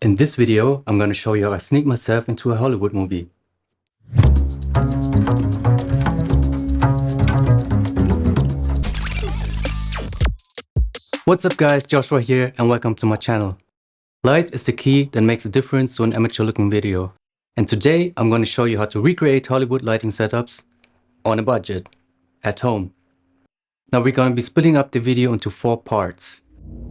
In this video, I'm going to show you how I sneak myself into a Hollywood movie. What's up guys, Joshua here and welcome to my channel. Light is the key that makes a difference to an amateur looking video. And today I'm going to show you how to recreate Hollywood lighting setups on a budget, at home. Now we're going to be splitting up the video into 4 parts.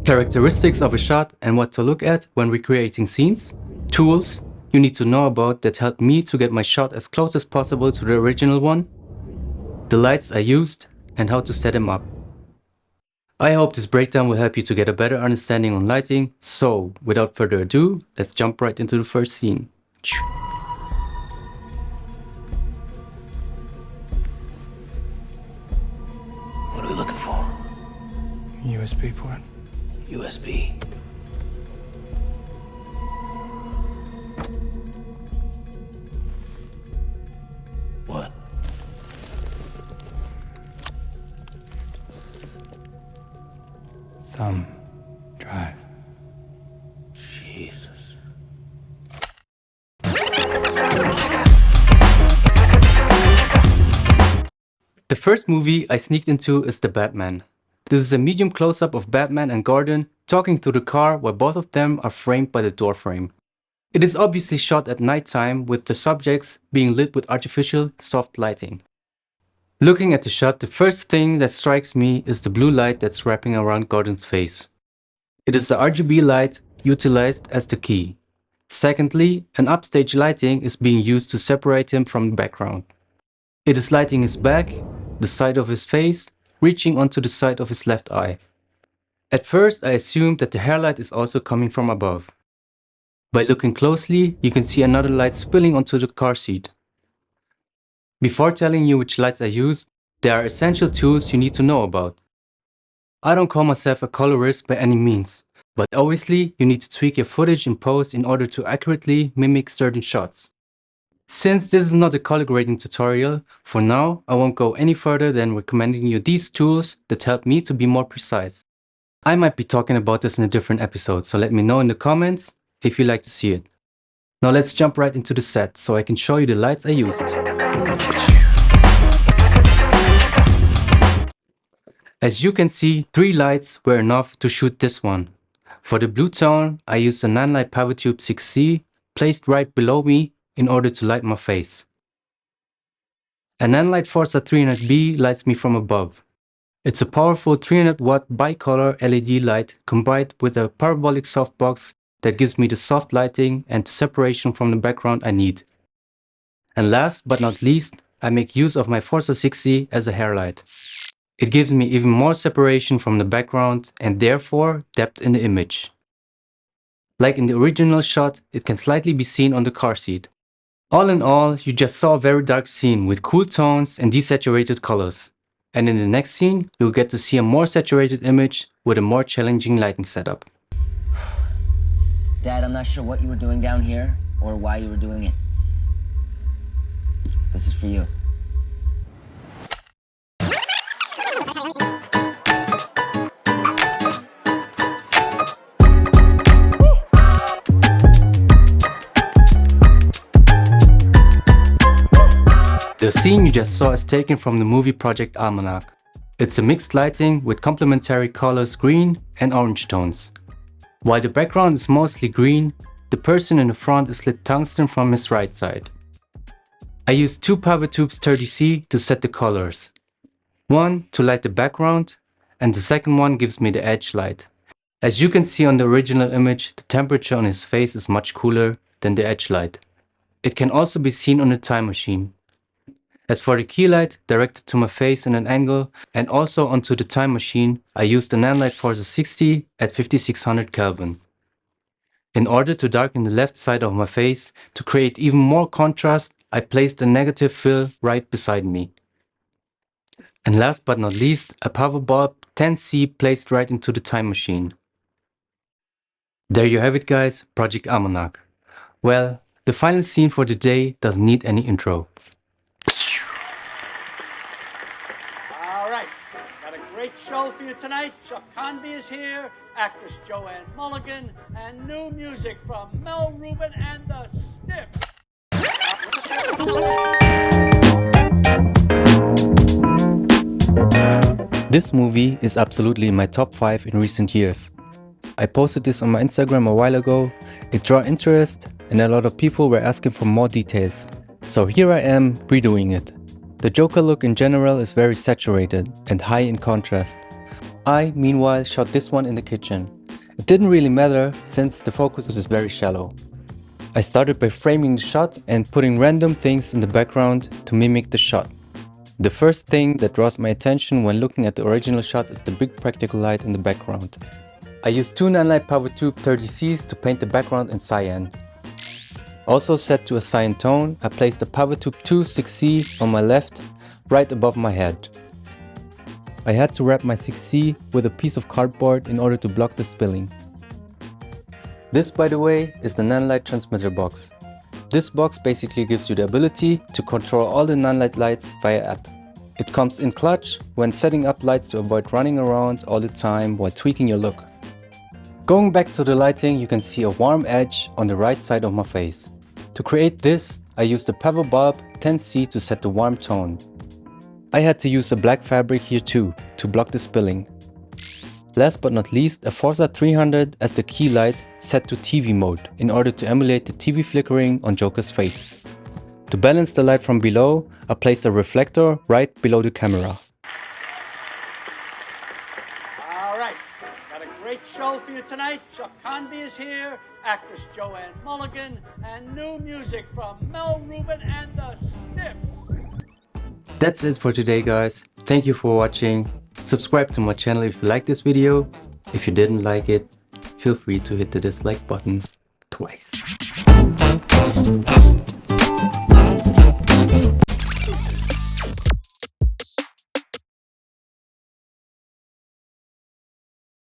Characteristics of a shot and what to look at when recreating scenes. Tools you need to know about that help me to get my shot as close as possible to the original one. The lights I used and how to set them up. I hope this breakdown will help you to get a better understanding on lighting, so without further ado, let's jump right into the first scene. What are we looking for? USB port. USB. What? Thumb drive. Jesus. The first movie I sneaked into is The Batman. This is a medium close-up of Batman and Gordon talking through the car while both of them are framed by the door frame. It is obviously shot at nighttime with the subjects being lit with artificial soft lighting. Looking at the shot, the first thing that strikes me is the blue light that's wrapping around Gordon's face. It is the RGB light utilized as the key. Secondly, an upstage lighting is being used to separate him from the background. It is lighting his back, the side of his face, reaching onto the side of his left eye. At first I assumed that the hair light is also coming from above. By looking closely, you can see another light spilling onto the car seat. Before telling you which lights I used, there are essential tools you need to know about. I don't call myself a colorist by any means, but obviously you need to tweak your footage in post in order to accurately mimic certain shots. Since this is not a color grading tutorial, for now I won't go any further than recommending you these tools that help me to be more precise. I might be talking about this in a different episode, so let me know in the comments if you'd like to see it. Now let's jump right into the set so I can show you the lights I used. As you can see, 3 lights were enough to shoot this one. For the blue tone, I used a Nanlite PowerTube 6C placed right below me in order to light my face. A Nanlite Forza 300B lights me from above. It's a powerful 300 watt bicolor LED light combined with a parabolic softbox that gives me the soft lighting and the separation from the background I need. And last but not least, I make use of my Forza 6C as a hair light. It gives me even more separation from the background and therefore depth in the image. Like in the original shot, it can slightly be seen on the car seat. All in all, you just saw a very dark scene with cool tones and desaturated colors. And in the next scene, you'll get to see a more saturated image with a more challenging lighting setup. Dad, I'm not sure what you were doing down here or why you were doing it. This is for you. The scene you just saw is taken from the movie Project Almanac. It's a mixed lighting with complementary colors green and orange tones. While the background is mostly green, the person in the front is lit tungsten from his right side. I used 2 PowerTubes 30C to set the colors. One to light the background and the second one gives me the edge light. As you can see on the original image, the temperature on his face is much cooler than the edge light. It can also be seen on the time machine. As for the key light directed to my face in an angle and also onto the time machine, I used the Nanlite Forza 60 at 5600 Kelvin. In order to darken the left side of my face to create even more contrast, I placed a negative fill right beside me. And last but not least, a power bulb 10C placed right into the time machine. There you have it guys, Project Almanac. Well, the final scene for the day doesn't need any intro. All right, got a great show for you tonight. Chuck Convey is here, actress Joanne Mulligan, and new music from Mel Rubin and the Stiff. This movie is absolutely in my top 5 in recent years. I posted this on my Instagram a while ago, it drew interest and a lot of people were asking for more details. So here I am redoing it. The Joker look in general is very saturated and high in contrast. I, meanwhile, shot this one in the kitchen. It didn't really matter since the focus is very shallow. I started by framing the shot and putting random things in the background to mimic the shot. The first thing that draws my attention when looking at the original shot is the big practical light in the background. I used two Nanlite PowerTube 30Cs to paint the background in cyan. Also set to a cyan tone, I placed the PowerTube 2 6C on my left, right above my head. I had to wrap my 6C with a piece of cardboard in order to block the spilling. This, by the way, is the Nanlite transmitter box. This box basically gives you the ability to control all the Nanlite lights via app. It comes in clutch when setting up lights to avoid running around all the time while tweaking your look. Going back to the lighting, you can see a warm edge on the right side of my face. To create this, I used the Pebble Bulb 10C to set the warm tone. I had to use a black fabric here too, to block the spilling. Last but not least, a Forza 300 as the key light set to TV mode in order to emulate the TV flickering on Joker's face. To balance the light from below, I placed a reflector right below the camera. All right, got a great show for you tonight. Chuck Convy is here, actress Joanne Mulligan, and new music from Mel Rubin and the Stiff. That's it for today, guys. Thank you for watching. Subscribe to my channel if you like this video. If you didn't like it, feel free to hit the dislike button twice.